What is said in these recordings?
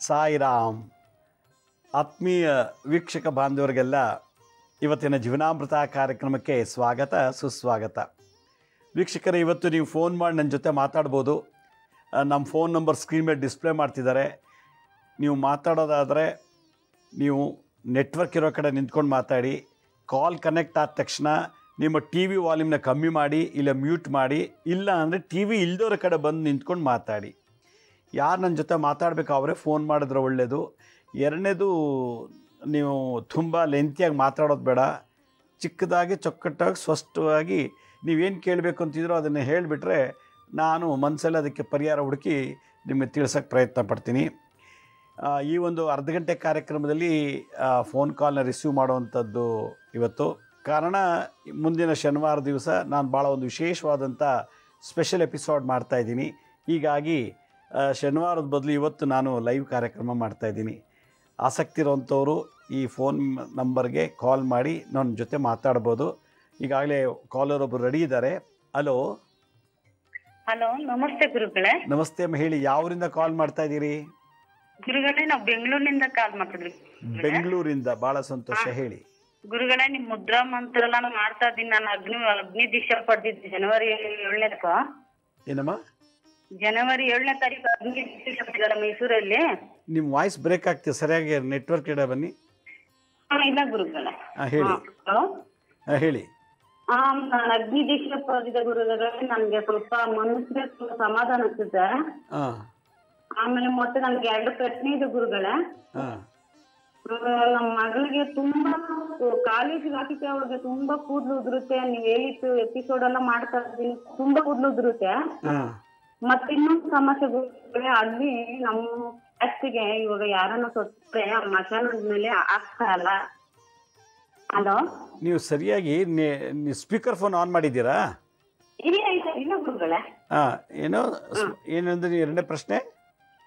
ಸಾಯಿರಾಮ್. ಆತ್ಮೀಯ ವೀಕ್ಷಕ ಬಾಂಧವರಿಗೆಲ್ಲ ಇವತ್ತಿನ ಜೀವನಾಮೃತ ಕಾರ್ಯಕ್ರಮಕ್ಕೆ ಸ್ವಾಗತ ಸುಸ್ವಾಗತ. ವೀಕ್ಷಕರೇ, ಇವತ್ತು ನೀವು ಫೋನ್ ಮಾಡಿ ನನ್ನ ಜೊತೆ ಮಾತಾಡ್ಬೋದು. ನಮ್ಮ ಫೋನ್ ನಂಬರ್ ಸ್ಕ್ರೀನ್ ಮೇಲೆ ಡಿಸ್ಪ್ಲೇ ಮಾಡ್ತಿದ್ದಾರೆ. ನೀವು ಮಾತಾಡೋದಾದರೆ ನೀವು ನೆಟ್ವರ್ಕ್ ಇರೋ ಕಡೆ ನಿಂತ್ಕೊಂಡು ಮಾತಾಡಿ. ಕಾಲ್ ಕನೆಕ್ಟ್ ಆದ ತಕ್ಷಣ ನಿಮ್ಮ ಟಿ ವಿ ವಾಲ್ಯೂಮ್ನ ಕಮ್ಮಿ ಮಾಡಿ, ಇಲ್ಲ ಮ್ಯೂಟ್ ಮಾಡಿ, ಇಲ್ಲ ಅಂದರೆ ಟಿ ವಿ ಇಲ್ದೋರ ಕಡೆ ಬಂದು ನಿಂತ್ಕೊಂಡು ಮಾತಾಡಿ. ಯಾರು ನನ್ನ ಜೊತೆ ಮಾತಾಡಬೇಕು ಅವರೇ ಫೋನ್ ಮಾಡಿದ್ರೆ ಒಳ್ಳೆಯದು. ಎರಡನೇದು, ನೀವು ತುಂಬ ಲೆಂತಿಯಾಗಿ ಮಾತಾಡೋದು ಬೇಡ. ಚಿಕ್ಕದಾಗಿ ಚೊಕ್ಕಟ್ಟಾಗಿ ಸ್ಪಷ್ಟವಾಗಿ ನೀವೇನು ಕೇಳಬೇಕು ಅಂತಿದ್ರೋ ಅದನ್ನು ಹೇಳಿಬಿಟ್ರೆ ನಾನು ಮನಸ್ಸಲ್ಲಿ ಅದಕ್ಕೆ ಪರಿಹಾರ ಹುಡುಕಿ ನಿಮಗೆ ತಿಳಿಸೋಕ್ಕೆ ಪ್ರಯತ್ನ ಪಡ್ತೀನಿ. ಈ ಒಂದು ಅರ್ಧ ಗಂಟೆ ಕಾರ್ಯಕ್ರಮದಲ್ಲಿ ಫೋನ್ ಕಾಲ್ನ ರಿಸೀವ್ ಮಾಡುವಂಥದ್ದು ಇವತ್ತು. ಕಾರಣ, ಮುಂದಿನ ಶನಿವಾರ ದಿವಸ ನಾನು ಭಾಳ ಒಂದು ವಿಶೇಷವಾದಂಥ ಸ್ಪೆಷಲ್ ಎಪಿಸೋಡ್ ಮಾಡ್ತಾಯಿದ್ದೀನಿ. ಹೀಗಾಗಿ ಶನಿವಾರದ ಬದಲು ಇವತ್ತು ನಾನು ಲೈವ್ ಕಾರ್ಯಕ್ರಮ ಮಾಡ್ತಾಯಿದ್ದೀನಿ. ಆಸಕ್ತಿ ಇರೋವಂಥವರು ಈ ಫೋನ್ ನಂಬರ್ಗೆ ಕಾಲ್ ಮಾಡಿ ನನ್ನ ಜೊತೆ ಮಾತಾಡ್ಬೋದು. ಈಗಾಗಲೇ ಕಾಲರ್ ಒಬ್ಬರು ರೆಡಿ ಇದ್ದಾರೆ. ಹಲೋ. ಹಲೋ, ನಮಸ್ತೆ ಗುರುಗಳೇ. ನಮಸ್ತೆ ಅಮ್ಮ, ಹೇಳಿ ಯಾವರಿಂದ ಕಾಲ್ ಮಾಡ್ತಾ ಇದ್ದೀರಿ? ಗುರುಗಳೇ, ನಾವು ಬೆಂಗಳೂರಿನಿಂದ ಕಾಲ್ ಮಾಡ್ತಿದ್ವಿ. ಬೆಂಗಳೂರಿಂದ, ಭಾಳ ಸಂತೋಷ. ಹೇಳಿ ಗುರುಗಳೇ, ನಿಮ್ ಮುದ್ರಾ ಮಂತ್ರ ನಾನು ಮಾಡ್ತಾ ಇದ್ದೀನಿ. ನಾನು ಅಗ್ನಿ ದೀಕ್ಷೆ ಪಡೆದಿದ್ದೆ ಜನವರಿ 7ನೇದಕ್ಕ. ಏನಮ್ಮ? ಜನವರಿ 7ನೇ ತಾರೀಕು ಅಗ್ನಿ ದೀಕ್ಷೆ ಪಡೆದಿದ್ದಾರೆ ಮೈಸೂರಲ್ಲಿ. ನಿಮ್ಮ ವಾಯ್ಸ್ ಬ್ರೇಕ್ ಆಗ್ತಿದೆ, ಸರಿಯಾಗಿ ನೆಟ್ವರ್ಕ್ ಇಡ ಬನ್ನಿ. ಇಲ್ಲ ಗುರುಗಳೇ. ಹೇಳಿ. ಹಲೋ. ಹೇಳಿ. ನಾನು ಅಗ್ನಿ ದೀಕ್ಷೆ ಪಡೆದಿದ್ದೆ ಗುರುಗಳೇ. ನನ್ಗೆ ಸ್ವಲ್ಪ ಮನಸ್ಸಿಗೆ ಸ್ವಲ್ಪ ಸಮಾಧಾನ ಆಗ್ತಿದೆ. ಆಮೇಲೆ ಮತ್ತೆ ನನ್ಗೆ 2 ಪ್ರಶ್ನೆ ಇದೆ ಗುರುಗಳೇ. ನಮ್ಮ ಮಗಳಿಗೆ ತುಂಬಾ ಕಾಲೇಜಿಗೆ ಹಾಕಿದ್ದೆ, ಅವಳಿಗೆ ತುಂಬಾ ಕೂದಲು ಉದುರುತ್ತೆ. ನೀವ್ ಹೇಳಿದ್ದು ಎಪಿಸೋಡ್ ಎಲ್ಲ ಮಾಡ್ತಾ ಇದ್ದೀನಿ, ತುಂಬಾ ಕೂದಲು ಉದುರುತ್ತೆ. ಮತ್ತೆ ಇನ್ನೊಂದು ಸಮಸ್ಯೆ ಗುರುಗಳೇ, ಅಲ್ಲಿ ನಮ್ಮ ಕ್ಯಾಸ್ಟಿಗೆ ಇವಾಗ ಯಾರನ್ನ ಸೊತ್ತರೆ ಮಸಾಲದ ಮೇಲೆ ಆಗ್ತಾರಲ್ಲ. ಹಲೋ, ನೀವು ಸರಿಯಾಗಿ ಸ್ಪೀಕರ್ ಫೋನ್ ಆನ್ ಮಾಡಿದ್ದೀರಾ? ಇಲ್ಲ ಇಲ್ಲ ಗುರುಗಳೇ. ಏನಂದ್ರೆ ಎರಡನೇ ಪ್ರಶ್ನೆ?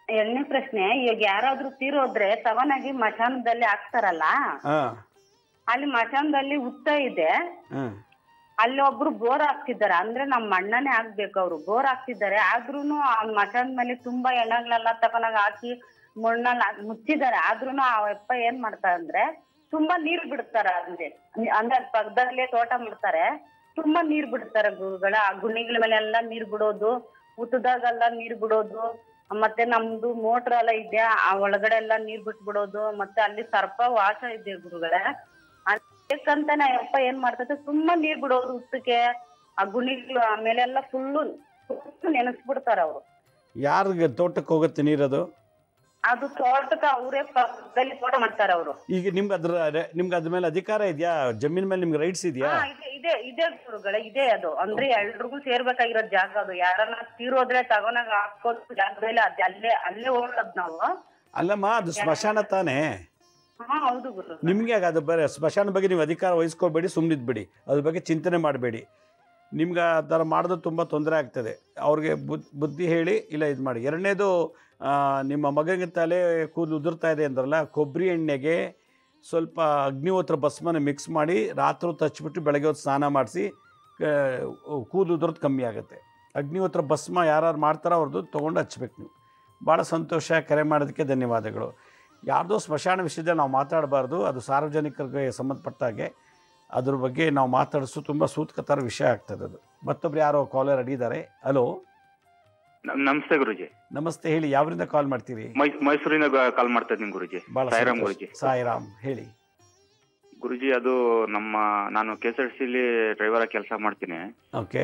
ಎರಡನೇ ಪ್ರಶ್ನೆ, ಇವಾಗ ಯಾರಾದ್ರೂ ತೀರೋದ್ರೆ ತವನಾಗಿ ಮಶಾನದಲ್ಲಿ ಹಾಕ್ತಾರಲ್ಲ, ಅಲ್ಲಿ ಮಶಾನದಲ್ಲಿ ಹುತ್ತ ಇದೆ, ಅಲ್ಲಿ ಒಬ್ರು ಬೋರ್ ಹಾಕ್ತಿದ್ದಾರೆ. ಅಂದ್ರೆ ನಮ್ಮ ಅಣ್ಣನೇ ಆಗ್ಬೇಕು, ಅವ್ರು ಬೋರ್ ಹಾಕ್ತಿದ್ದಾರೆ. ಆದ್ರೂನು ಆ ಮಶಾನ ಮೇಲೆ ತುಂಬಾ ಎಣ್ಣೆಗಳೆಲ್ಲ ತಕೊಂಡಾಗ ಹಾಕಿ ಮಣ್ಣಲ್ಲಿ ಮುಚ್ಚಿದ್ದಾರೆ. ಆದ್ರೂನು ಆ ಅಪ್ಪ ಏನ್ ಮಾಡ್ತಾರೆ ಅಂದ್ರೆ ತುಂಬಾ ನೀರ್ ಬಿಡ್ತಾರ. ಅಂದ್ರೆ ಪಕ್ಕದಲ್ಲೇ ತೋಟ ಮಾಡ್ತಾರೆ, ತುಂಬಾ ನೀರ್ ಬಿಡ್ತಾರೆ ಗುರುಗಳ. ಆ ಗುಣಿಗಳ ಮೇಲೆ ಎಲ್ಲಾ ನೀರ್ ಬಿಡೋದು, ಹುತ್ತದಾಗೆಲ್ಲ ನೀರ್ ಬಿಡೋದು, ಮತ್ತೆ ನಮ್ದು ಮೋಟ್ರ್ ಎಲ್ಲ ಇದೆ, ಆ ಒಳಗಡೆ ಎಲ್ಲಾ ನೀರ್ ಬಿಟ್ಬಿಡೋದು. ಮತ್ತೆ ಅಲ್ಲಿ ಸರ್ಪ ವಾಸ ಇದೆ ಗುರುಗಳೇ. ಅದಕ್ಕಂತಾನೆ ಅಪ್ಪ ಏನ್ ಮಾಡ್ತೈತೆ, ತುಂಬಾ ನೀರ್ ಬಿಡೋದು ಹುತ್ತಕ್ಕೆ, ಆ ಗುಣಿಗಳು ಆಮೇಲೆಲ್ಲ ಫುಲ್ಲು ನೆನೆಸ್ಬಿಡ್ತಾರ ಅವ್ರು. ಯಾರಿಗೆ ತೋಟಕ್ಕೆ ಹೋಗುತ್ತೆ ನೀರದು? ಅದು ತೋಟಕ್ಕೆ ಅವರೇ ಪಕ್ಕದಲ್ಲಿ ತೋಟ ಮಾಡ್ತಾರೆ ಅವರು. ಈಗ ನಿಮ್ಗೆ ಅದ್ರ ಮೇಲೆ ಅಧಿಕಾರ ಇದೆಯಾ? ಜಮೀನ್ ಮೇಲೆ ನಿಮ್ಗೆ ರೈಟ್ಸ್ ಇದೆಯಾ? ಇದೆ ಗುರುಗಳೇ, ಇದೆ. ಅದು ಅಂದ್ರೆ ಎಲ್ರಿಗೂ ಸೇರ್ಬೇಕಾಗಿರೋ ಜಾಗ ಅದು. ಯಾರನ್ನ ತೀರೋದ್ರೆ ತಗೊಂಡಾಗ ಹಾಕೋದು ಜಾಗದಲ್ಲಿ ಅಲ್ಲೇ ಹೋಗೋದ್ ನಾವು. ಅಲ್ಲಮ್ಮ, ಅದು ಸ್ಮಶಾನ ತಾನೇ? ಹೌದು ಗುರು. ನಿಮ್ಗೆ ಅದು ಬೇರೆ ಸ್ಮಶಾನ ಬಗ್ಗೆ ನೀವು ಅಧಿಕಾರ ವಹಿಸ್ಕೋಬೇಡಿ, ಸುಮ್ಮನಿದ್ಬಿಡಿ, ಅದ್ರ ಬಗ್ಗೆ ಚಿಂತನೆ ಮಾಡಬೇಡಿ. ನಿಮ್ಗೆ ಆ ಥರ ಮಾಡಿದ್ರೆ ತುಂಬ ತೊಂದರೆ ಆಗ್ತದೆ. ಅವ್ರಿಗೆ ಬುದ್ಧಿ ಹೇಳಿ ಇಲ್ಲ ಇದು ಮಾಡಿ. ಎರಡನೇದು, ನಿಮ್ಮ ಮಗನಿಗೆ ತಲೆ ಕೂದಲು ಉದುರ್ತಾ ಇದೆ ಅಂದ್ರಲ್ಲ, ಕೊಬ್ಬರಿ ಎಣ್ಣೆಗೆ ಸ್ವಲ್ಪ ಅಗ್ನಿಹೋತ್ರ ಭಸ್ಮನ ಮಿಕ್ಸ್ ಮಾಡಿ ರಾತ್ರಿ ಹೊತ್ತು ಹಚ್ಬಿಟ್ಟು ಬೆಳಗ್ಗೆ ಹೊತ್ತು ಸ್ನಾನ ಮಾಡಿಸಿ ಕೂದಲು ಉದುರೋದು ಕಮ್ಮಿ ಆಗುತ್ತೆ. ಅಗ್ನಿಹೋತ್ರ ಭಸ್ಮ ಯಾರು ಮಾಡ್ತಾರೋ ಅವ್ರದ್ದು ತೊಗೊಂಡು ಹಚ್ಬೇಕು ನೀವು. ಭಾಳ ಸಂತೋಷ, ಕರೆ ಮಾಡೋದಕ್ಕೆ ಧನ್ಯವಾದಗಳು. ಯಾರ್ದೋ ಸ್ಮಶಾನ ವಿಷಯದಲ್ಲಿ ನಾವು ಮಾತಾಡಬಾರ್ದು, ಅದು ಸಾರ್ವಜನಿಕರಿಗೆ ಸಂಬಂಧಪಟ್ಟ ಹಾಗೆ ಅದ್ರ ಬಗ್ಗೆ ನಾವು ಮಾತಾಡಿಸು ತುಂಬ ಸೂತ್ಕತರ ವಿಷಯ ಆಗ್ತದೆ ಅದು. ಮತ್ತೊಬ್ರು ಯಾರೋ ಕಾಲರ್ ಅಡಿದ್ದಾರೆ. ಹಲೋ. ನಮಸ್ತೆ ಗುರುಜಿ. ನಮಸ್ತೆ, ಹೇಳಿ ಯಾವ್ರಿಂದ ಕಾಲ್ ಮಾಡ್ತೀರಿ? ಮೈಸೂರಿನ ಕಾಲ್ ಮಾಡ್ತಾ ಇದ್ದೀನಿ ಗುರುಜಿ. ಸಾಯಿರಾಮ್ ಗುರುಜಿ. ಸಾಯಿರಾಮ್, ಹೇಳಿ ಗುರುಜಿ. ಅದು ನಾನು KSRTC ಡ್ರೈವರ್ ಕೆಲಸ ಮಾಡ್ತೀನಿ. ಓಕೆ.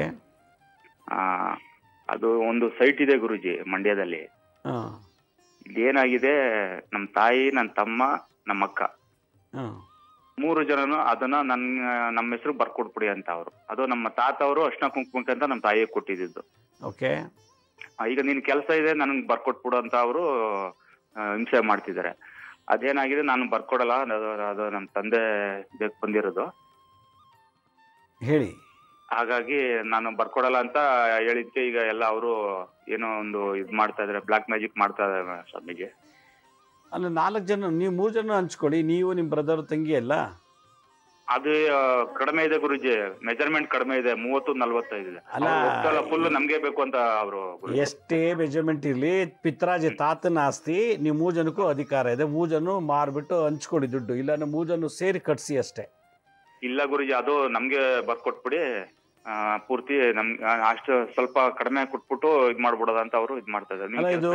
ಅದು ಒಂದು ಸೈಟ್ ಇದೆ ಗುರುಜಿ ಮಂಡ್ಯದಲ್ಲಿ. ಇದೇನಾಗಿದೆ, ನಮ್ಮ ತಾಯಿ, ನನ್ನ ತಮ್ಮ, ನಮ್ಮ ಅಕ್ಕ 3 ಜನನು ಅದನ್ನ ನಮ್ಮ ಹೆಸರು ಬರ್ಕೊಟ್ಬಿಡಿ ಅಂತ ಅವರು. ಅದು ನಮ್ಮ ತಾತ ಅವರು ಅರ್ಶಿನ ಕುಂಕುಮಕ್ಕೆ ಅಂತ ನಮ್ಮ ತಾಯಿಗೆ ಕೊಟ್ಟಿದ್ದು. ಓಕೆ. ಈಗ ನಿನ್ ಕೆಲಸ ಇದೆ ನನಗೆ ಬರ್ಕೊಟ್ಬಿಡು ಅಂತ ಅವರು ಹಿಂಸೆ ಮಾಡ್ತಿದ್ದಾರೆ. ಅದೇನಾಗಿದೆ, ನಾನು ಬರ್ಕೊಡಲ್ಲ, ಅದು ನಮ್ಮ ತಂದೆ ಬೇಕು ಬಂದಿರೋದು. ಹೇಳಿ. ಹಾಗಾಗಿ ನಾನು ಬರ್ಕೊಡಲ್ಲ ಅಂತ ಹೇಳಿದ್ಕೆ ಈಗ ಎಲ್ಲ ಅವರು ಏನೋ ಒಂದು ಇದು ಮಾಡ್ತಾ ಇದಾರೆ, ಬ್ಲಾಕ್ ಮ್ಯಾಜಿಕ್ ಮಾಡ್ತಾ ಇದಾರೆ ಸ್ವಾಮೀಜಿ. ಅಲ್ಲ, 4 ಜನ, ನೀವು 3 ಜನ ಹಂಚ್ಕೊಳ್ಳಿ. ನೀವು ನಿಮ್ಮ ಬ್ರದರ್ ತಂಗಿ ಅಲ್ಲ? ಅದು ಕಡಿಮೆ ಇದೆ ಗುರುಜಿ, ಮೆಜರ್ಮೆಂಟ್ ಕಡಿಮೆ ಇದೆ, 30-45 ಇದೆ. ಫುಲ್ ನಮ್ಗೆ ಬೇಕು ಅಂತ ಅವರು. ಎಷ್ಟೇ ಮೆಜರ್ಮೆಂಟ್ ಇರ್ಲಿ, ಪಿತ್ರಾಜಿ ತಾತನ ಆಸ್ತಿ, ನೀವು 3 ಜನಕ್ಕೂ ಅಧಿಕಾರ ಇದೆ. 3 ಜನ ಮಾರ್ಬಿಟ್ಟು ಹಂಚ್ಕೊಡಿ ದುಡ್ಡು, ಇಲ್ಲ 3 ಜನ ಸೇರಿ ಕಟ್ಸಿ ಅಷ್ಟೇ. ಇಲ್ಲ ಗುರುಜಿ, ಅದು ನಮ್ಗೆ ಬರ್ಕೊಟ್ಬಿಡಿ, ಪೂರ್ತಿ ನಮ್ಗೆ ಅಷ್ಟು ಸ್ವಲ್ಪ ಕಡಿಮೆ ಕೊಟ್ಬಿಟ್ಟು ಇದ್ ಮಾಡ್ಬಿಡೋದ ಅಂತ ಅವರು ಇದ್ ಮಾಡ್ತಾ ಇದ್ದಾರೆ. ಇದು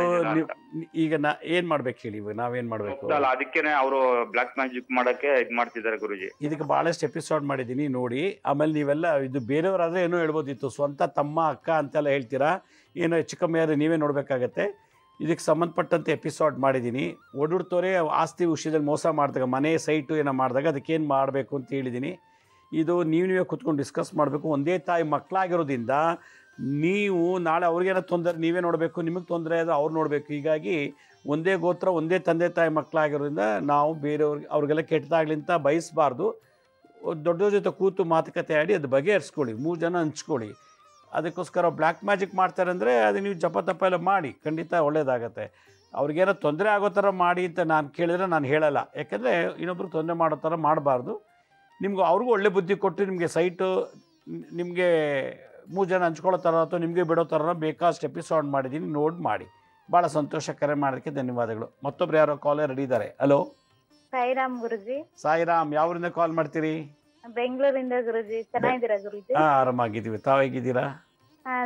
ಈಗ ಏನ್ ಮಾಡ್ಬೇಕು ಹೇಳಿ, ನಾವೇನ್ ಮಾಡ್ಬೇಕು? ಅದಕ್ಕೇನೆ ಅವರು ಬ್ಲಾಕ್ ಮ್ಯಾಜಿಕ್ ಮಾಡಕ್ಕೆ ಇದ್ ಮಾಡ್ತಿದ್ದಾರೆ ಗುರುಜಿ. ಇದಕ್ಕೆ ಬಹಳಷ್ಟು ಎಪಿಸೋಡ್ ಮಾಡಿದೀನಿ ನೋಡಿ. ಆಮೇಲೆ ನೀವೆಲ್ಲ ಇದು ಬೇರೆಯವರಾದ್ರೆ ಏನೋ ಹೇಳ್ಬೋದಿತ್ತು, ಸ್ವಂತ ತಮ್ಮ ಅಕ್ಕ ಅಂತೆಲ್ಲ ಹೇಳ್ತೀರಾ, ಏನೋ ಹೆಚ್ಚು ಕಮ್ಮಿ ಆದ್ರೆ ನೀವೇ ನೋಡ್ಬೇಕಾಗತ್ತೆ. ಇದಕ್ಕೆ ಸಂಬಂಧಪಟ್ಟಂತೆ ಎಪಿಸೋಡ್ ಮಾಡಿದ್ದೀನಿ. ಒಡುಡ್ತೋರೆ ಆಸ್ತಿ ವಿಷಯದಲ್ಲಿ ಮೋಸ ಮಾಡಿದಾಗ, ಮನೆ ಸೈಟು ಏನೋ ಮಾಡಿದಾಗ ಅದಕ್ಕೇನು ಮಾಡಬೇಕು ಅಂತ ಹೇಳಿದ್ದೀನಿ. ಇದು ನೀವೇ ಕೂತ್ಕೊಂಡು ಡಿಸ್ಕಸ್ ಮಾಡಬೇಕು. ಒಂದೇ ತಾಯಿ ಮಕ್ಕಳಾಗಿರೋದ್ರಿಂದ ನೀವು ನಾಳೆ ಅವ್ರಿಗೇನೋ ತೊಂದರೆ ನೀವೇ ನೋಡಬೇಕು, ನಿಮಗೆ ತೊಂದರೆ ಆದರೆ ಅವ್ರು ನೋಡಬೇಕು. ಹೀಗಾಗಿ ಒಂದೇ ಗೋತ್ರ ಒಂದೇ ತಂದೆ ತಾಯಿ ಮಕ್ಕಳಾಗಿರೋದ್ರಿಂದ ನಾವು ಬೇರೆಯವ್ರಿಗೆ ಅವ್ರಿಗೆಲ್ಲ ಕೆಟ್ಟದಾಗ್ಲಿ ಅಂತ ಬಯಸಬಾರ್ದು. ದೊಡ್ಡವ್ರ ಜೊತೆ ಕೂತು ಮಾತುಕತೆ ಆಡಿ ಅದು ಬಗೆಹರಿಸ್ಕೊಳ್ಳಿ, 3 ಜನ ಹಂಚ್ಕೊಳ್ಳಿ. ಅದಕ್ಕೋಸ್ಕರ ಬ್ಲ್ಯಾಕ್ ಮ್ಯಾಜಿಕ್ ಮಾಡ್ತಾರೆ ಅಂದರೆ ಅದು ನೀವು ಜಪ ತಪ್ಪ ಎಲ್ಲ ಮಾಡಿ, ಖಂಡಿತ ಒಳ್ಳೇದಾಗತ್ತೆ. ಅವ್ರಿಗೇನೋ ತೊಂದರೆ ಆಗೋ ಥರ ಮಾಡಿ ಅಂತ ನಾನು ಕೇಳಿದ್ರೆ ನಾನು ಹೇಳಲ್ಲ, ಯಾಕೆಂದರೆ ಇನ್ನೊಬ್ರಿಗೆ ತೊಂದರೆ ಮಾಡೋ ಥರ ಮಾಡಬಾರ್ದು. ನಿಮ್ಗೆ ಅವ್ರಿಗೂ ಒಳ್ಳೆ ಬುದ್ಧಿ ಕೊಟ್ಟು ನಿಮಗೆ ಸೈಟು ನಿಮಗೆ 3 ಜನ ಹಂಚ್ಕೊಳ್ಳೋ ಥರ ಅಥವಾ ನಿಮಗೆ ಬಿಡೋ ಥರ ಬೇಕಾದಷ್ಟು ಎಪಿಸೋಡ್ ಮಾಡಿದ್ದೀನಿ, ನೋಡಿ ಮಾಡಿ. ಭಾಳ ಸಂತೋಷ, ಕರೆ ಮಾಡೋದಕ್ಕೆ ಧನ್ಯವಾದಗಳು. ಮತ್ತೊಬ್ರು ಯಾರೋ ಕಾಲರ್ ರೆಡಿ ಇದ್ದಾರೆ. ಹಲೋ ಸಾಯಿರಾಮ್ ಗುರುಜಿ. ಸಾಯಿರಾಮ್, ಯಾವರಿಂದ ಕಾಲ್ ಮಾಡ್ತೀರಿ? ಬೆಂಗಳೂರಿಂದ ಗುರುಜಿ. ಚೆನ್ನಾಗಿದ್ದೀರಾ ಗುರುಜಿ? ಆರಾಮಾಗಿದ್ದೀವಿ, ತಾವು ಹೇಗಿದ್ದೀರಾ?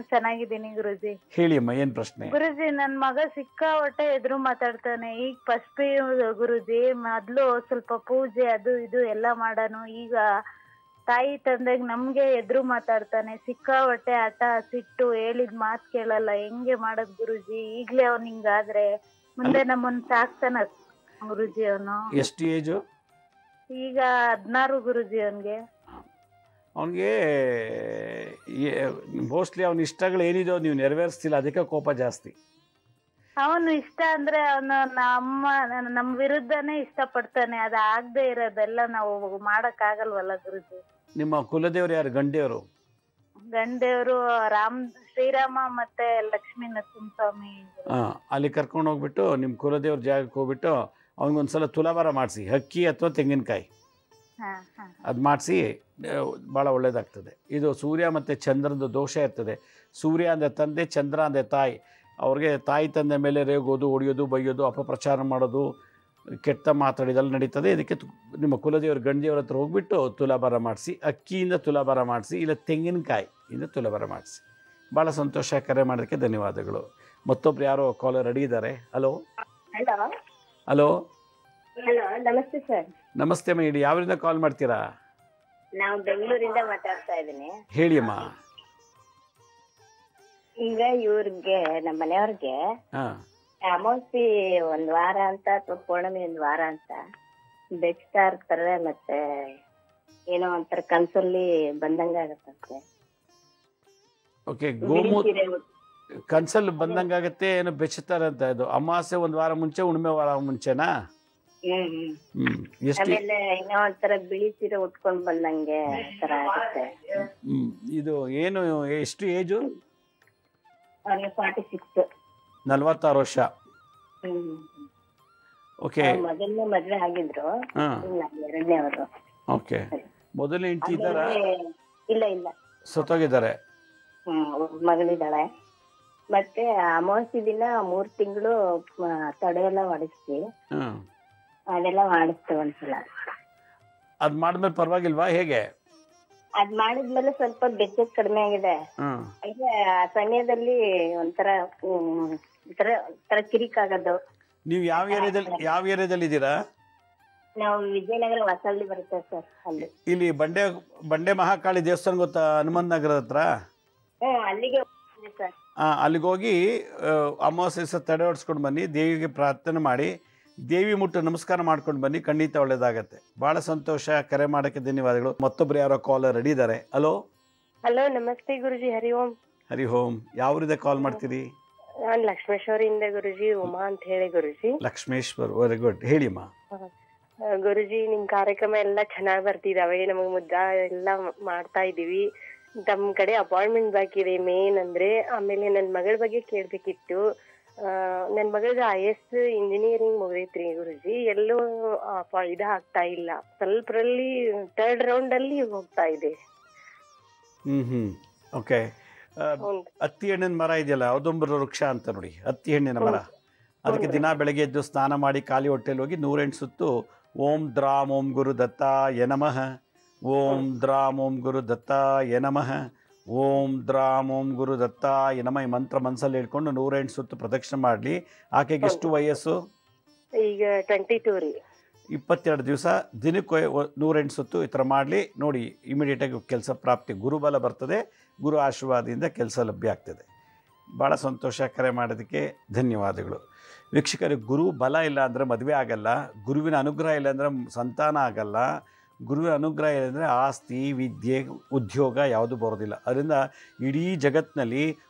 ಚೆನ್ನಾಗಿದ್ದೀನಿ ಗುರುಜಿ. ಹೇಳಿ ಅಮ್ಮ, ಏನ್ ಪ್ರಶ್ನೆ? ಗುರುಜಿ, ನನ್ ಮಗ ಸಿಕ್ಕಾಪಟ್ಟೆ ಎದುರು ಮಾತಾಡ್ತಾನೆ. ಈಗ ಫಸ್ಟ್ ಗುರುಜಿ, ಮೊದ್ಲು ಸ್ವಲ್ಪ ಪೂಜೆ ಅದು ಇದು ಎಲ್ಲ ಮಾಡಾನು, ಈಗ ತಾಯಿ ತಂದೆಗ್ ನಮ್ಗೆ ಎದುರು ಮಾತಾಡ್ತಾನೆ. ಸಿಕ್ಕಾಪಟ್ಟೆ ಹಠ ಸಿಟ್ಟು, ಹೇಳಿದ್ ಮಾತ್ ಕೇಳಲ್ಲ. ಹೆಂಗೆ ಮಾಡದ್ ಗುರುಜಿ? ಈಗ್ಲೇ ಅವ್ನ್ ಹಿಂಗಾದ್ರೆ ಮುಂದೆ ನಮ್ಮನ್ ಸಾಕ್ತಾನ ಗುರುಜಿ. ಅವನು ಎಷ್ಟು ಏಜು? ಈಗ 16 ಗುರುಜಿ. ಅವನಿಗೆ ಮೋಸ್ಟ್ಲಿ ಅವನ ಇಷ್ಟಗಳು ಏನಿದೆಯೋ ನೀವು ನೆರವೇರಿಸ್ತಿಲ್ಲ, ಅದಕ್ಕೆ ಕೋಪ ಜಾಸ್ತಿ. ಅವನು ಇಷ್ಟ ಅಂದ್ರೆ ಅವನು ನಮ್ಮ ವಿರುದ್ಧನೇ ಇಷ್ಟಪಡ್ತಾನೆ. ಅದ ಆಗದೆ ಇರೋದೆಲ್ಲ ನಾವು ಮಾಡಕ್ ಆಗಲ್ವಲ್ಲ ಗುರುಜಿ. ನಿಮ್ಮ ಕುಲದೇವ್ರು ಯಾರು? ಗಂಡೇವರು? ಗಂಡೇವರು ಶ್ರೀರಾಮ ಮತ್ತೆ ಲಕ್ಷ್ಮೀ ನರಸಿಂಹಸ್ವಾಮಿ. ಅಲ್ಲಿ ಕರ್ಕೊಂಡು ಹೋಗ್ಬಿಟ್ಟು ನಿಮ್ಮ ಕುಲದೇವ್ರ ಜಾಗಕ್ಕೆ ಹೋಗ್ಬಿಟ್ಟು ಅವನಿಗೊಂದ್ಸಲ ತುಲಾಭಾರ ಮಾಡಿಸಿ, ಅಕ್ಕಿ ಅಥವಾ ತೆಂಗಿನಕಾಯಿ ಅದು ಮಾಡಿಸಿ, ಭಾಳ ಒಳ್ಳೇದಾಗ್ತದೆ. ಇದು ಸೂರ್ಯ ಮತ್ತು ಚಂದ್ರನದು ದೋಷ ಇರ್ತದೆ. ಸೂರ್ಯ ಅಂದರೆ ತಂದೆ, ಚಂದ್ರ ಅಂದರೆ ತಾಯಿ. ಅವ್ರಿಗೆ ತಾಯಿ ತಂದೆ ಮೇಲೆ ರೇಗೋದು, ಹೊಡೆಯೋದು, ಬೈಯೋದು, ಅಪಪ್ರಚಾರ ಮಾಡೋದು, ಕೆಟ್ಟ ಮಾತಾಡಿದೆಲ್ಲ ನಡೀತದೆ. ಇದಕ್ಕೆ ನಿಮ್ಮ ಕುಲದೇವ್ರ ಗಂಡದೇವ್ರ ಹತ್ರ ಹೋಗ್ಬಿಟ್ಟು ತುಲಾಭಾರ ಮಾಡಿಸಿ, ಅಕ್ಕಿಯಿಂದ ತುಲಾಭಾರ ಮಾಡಿಸಿ, ಇಲ್ಲ ತೆಂಗಿನಕಾಯಿಯಿಂದ ತುಲಾಭಾರ ಮಾಡಿಸಿ. ಭಾಳ ಸಂತೋಷ, ಕರೆ ಮಾಡೋದಕ್ಕೆ ಧನ್ಯವಾದಗಳು. ಮತ್ತೊಬ್ರು ಯಾರೋ ಕಾಲರ್ ರೆಡಿ ಇದ್ದಾರೆ. ಹಲೋ ಹಲೋ ಹಲೋ, ನಮಸ್ತೆ ಸರ್. ನಮಸ್ತೆ ಅಮ್ಮ, ಹೇಳಿ, ಯಾವರಿಂದ ಕಾಲ್ ಮಾಡ್ತೀರಾ? ನಾವು ಬೆಂಗಳೂರಿಂದ ಮಾತಾಡ್ತಾ ಇದ್ದೀನಿ. ಹೇಳಿ ಅಮ್ಮ. ಈಗ ಇವ್ರಿಗೆ ನಮ್ಮ ಮನೆಯವ್ರಿಗೆ ಅಮಾವಾಸ್ಯೆ 1 ವಾರ ಅಂತ ಅಥವಾ ಪೌರ್ಣಮಿ 1 ವಾರ ಅಂತ ಬೆಚ್ತಾ ಇರ್ತಾರೆ. ಮತ್ತೆ ಏನೋ ಒಂಥರ ಕನ್ಸಲ್ಲಿ ಬಂದಂಗ ಆಗತ್ತಂತೆ. ಓಕೆ, ಕನ್ಸಲ್ಲಿ ಬಂದಂಗಾಗತ್ತೆ, ಏನೋ ಬೆಚ್ಚುತ್ತಾರೆ ಅಂತ. ಇದು ಅಮಾವಾಸ್ಯೆ 1 ವಾರ ಮುಂಚೆ, ಹುಣ್ಣಿಮೆ ವಾರ ಮುಂಚೆನಾ? ಆಮೇಲೆ ಏನೋ ಒಂಥರ ಬಿಳಿ ಸೀರೆ ಉಟ್ಕೊಂಡ್ ಬಂದಂಗೆ ತರ ಆಗುತ್ತೆ. ಇದು ಏನು, ಎಷ್ಟು ಏಜು? ಅವ್ರಿಗೆ 46. 46 ವರ್ಷ. ಓಕೆ. ಮೊದಲನೇ ಮದ್ವೆ ಆಗಿದ್ರು, ಎರಡನೇವರು. ಓಕೆ, ಮೊದಲನೇ ಹೆಂಡತಿ ಇದ್ದಾರಾ? ಇಲ್ಲ ಇಲ್ಲ, ಸತ್ತೋಗಿದ್ದಾರೆ. ಮಗಳಿದ್ದಾಳೆ. ಮತ್ತೆ ಅಮಾವಾಸ್ಯೆ ದಿನ 3 ತಿಂಗಳು ತಡೆ ಎಲ್ಲ ಮಾಡಿಸ್ತಿ, ಅದೆಲ್ಲ ಮಾಡಿಸ್ತೇವೆ ಒಂದ್ಸಲ. ಅದ್ ಮಾಡಿದ್ಮೇಲೆ ಪರವಾಗಿಲ್ವಾ, ಹೇಗೆ? ಅದ್ ಮಾಡಿದ್ಮೇಲೆ ಸ್ವಲ್ಪ ಬೆಚ್ಚ ಕಡಿಮೆ ಆಗಿದೆ. ಆ ಸಮಯದಲ್ಲಿ ಒಂಥರ ಕಿರಿಕ್ ಆಗೋದು. ನೀವು ಯಾವ ಏರಿಯಾದಲ್ಲಿ ಇದ್ದೀರಾ? ನಾವು ವಿಜಯನಗರ ಹೊಸಳ್ಳಿ ಬರುತ್ತೆ ಸರ್. ಅಲ್ಲಿ ಇಲ್ಲಿ ಬಂಡೆ ಮಹಾಕಾಳಿ ದೇವಸ್ಥಾನ ಗೊತ್ತಾ, ಹನುಮಂತ ನಗರದ ಹತ್ರ? ಅಲ್ಲಿಗೆ ಸರ್. ಅಲ್ಲಿಗೆ ಹೋಗಿ ಅಮಾವಾಸ್ಯೆ ತಡೆ ಹೊಡ್ಸ್ಕೊಂಡು ಬನ್ನಿ, ದೇವಿಗೆ ಪ್ರಾರ್ಥನೆ ಮಾಡಿ, ದೇವಿ ಮುಟ್ಟು ನಮಸ್ಕಾರ ಮಾಡ್ಕೊಂಡು ಬನ್ನಿ, ಖಂಡಿತ ಒಳ್ಳೇದಾಗತ್ತೆ. ಬಹಳ ಸಂತೋಷ, ಕರೆ ಮಾಡೋಕ್ಕೆ ಧನ್ಯವಾದಗಳು. ಮತ್ತೊಬ್ರು ಯಾರೋ ಕಾಲರ್ ರೆಡಿ ಇದ್ದಾರೆ. ಹಲೋ ಹಲೋ, ನಮಸ್ತೆ ಗುರುಜಿ. ಹರಿ ಓಂ. ಹರಿ ಓಂ. ಯಾವ್ರಿಂದ ಕಾಲ್ ಮಾಡ್ತೀರಿ? ನಾನು ಲಕ್ಷ್ಮೇಶ್ವರಿಂದ ಗುರುಜಿ. ಉಮಾ ಅಂತ ಹೇಳಿ ಗುರುಜಿ. Lakshmeshwar, very good. ಹೇಳಿಮ್ಮ. ಗುರುಜಿ, ನಿಮ್ ಕಾರ್ಯಕ್ರಮ ಎಲ್ಲ ಚೆನ್ನಾಗಿ ಬರ್ತಿದಾವೆ. ನಮಗ್ ಮುದ್ದ ಎಲ್ಲ ಮಾಡ್ತಾ ಇದೀವಿ. ತಮ್ಮ ಕಡೆ ಅಪಾಯಿಂಟ್ಮೆಂಟ್ ಬಾಕಿದೆ ಮೇನ್ ಅಂದ್ರೆ. ಆಮೇಲೆ ನನ್ ಮಗಳ ಬಗ್ಗೆ ಕೇಳ್ಬೇಕಿತ್ತು. ನನ್ ಮಗಳಿಗೆ IAS ಇಂಜಿನಿಯರಿಂಗ್ ಮುಗಿದೈತ್ರಿ ಗುರುಜಿ. ಎಲ್ಲೂ ಆಗ್ತಾ ಇಲ್ಲ. ಸ್ವಲ್ಪರಲ್ಲಿ 3rd ರೌಂಡ್ ಅಲ್ಲಿ ಹೋಗ್ತಾ ಇದೆ. ಓಕೆ. ಹತ್ತಿ ಹಣ್ಣಿನ ಮರ ಇದೆಯಲ್ಲ, ಔದುಂಬರ ವೃಕ್ಷ ಅಂತ ನೋಡಿ, ಹತ್ತಿ ಹಣ್ಣಿನ ಮರ. ಅದಕ್ಕೆ ದಿನ ಬೆಳಗ್ಗೆ ಎದ್ದು ಸ್ನಾನ ಮಾಡಿ ಖಾಲಿ ಹೊಟ್ಟೆಲಿ ಹೋಗಿ 108 ಸುತ್ತು ಓಂ ದ್ರಾಂ ಓಂ ಗುರು ದತ್ತಾಯ ನಮಃ, ಓಂ ದ್ರಾಂ ಓಂ ಗುರು ದತ್ತಾಯ ನಮಃ, ಓಂ ದ್ರಾಂ ಓಂ ಗುರು ದತ್ತಾಯ ನಮಃ ಈ ಮಂತ್ರ ಮನಸ್ಸಲ್ಲಿ ಹೇಳ್ಕೊಂಡು 108 ಸುತ್ತು ಪ್ರದಕ್ಷಿಣೆ ಮಾಡಲಿ. ಆಕೆಗೆ ಎಷ್ಟು ವಯಸ್ಸು? ಈಗ 22 ರೀ. 22 ದಿವಸ ದಿನಕ್ಕೆ 108 ಸುತ್ತು ಈ ಥರ ಮಾಡಲಿ ನೋಡಿ. ಇಮಿಡಿಯೇಟಾಗಿ ಕೆಲಸ ಪ್ರಾಪ್ತಿ, ಗುರುಬಲ ಬರ್ತದೆ. ಗುರು ಆಶೀರ್ವಾದದಿಂದ ಕೆಲಸ ಲಭ್ಯ ಆಗ್ತದೆ. ಭಾಳ ಸಂತೋಷ. ಕರೆ ಮಾಡೋದಕ್ಕೆ ಧನ್ಯವಾದಗಳು. ವೀಕ್ಷಕರಿಗೆ, ಗುರು ಬಲ ಇಲ್ಲ ಅಂದರೆ ಮದುವೆ ಆಗಲ್ಲ, ಗುರುವಿನ ಅನುಗ್ರಹ ಇಲ್ಲ ಅಂದರೆ ಸಂತಾನ ಆಗಲ್ಲ, ಗುರುವಿನ ಅನುಗ್ರಹ ಇಲ್ಲ ಅಂದರೆ ಆಸ್ತಿ, ವಿದ್ಯೆ, ಉದ್ಯೋಗ ಯಾವುದು ಬರೋದಿಲ್ಲ. ಅದರಿಂದ ಇಡೀ ಜಗತ್ತಿನಲ್ಲಿ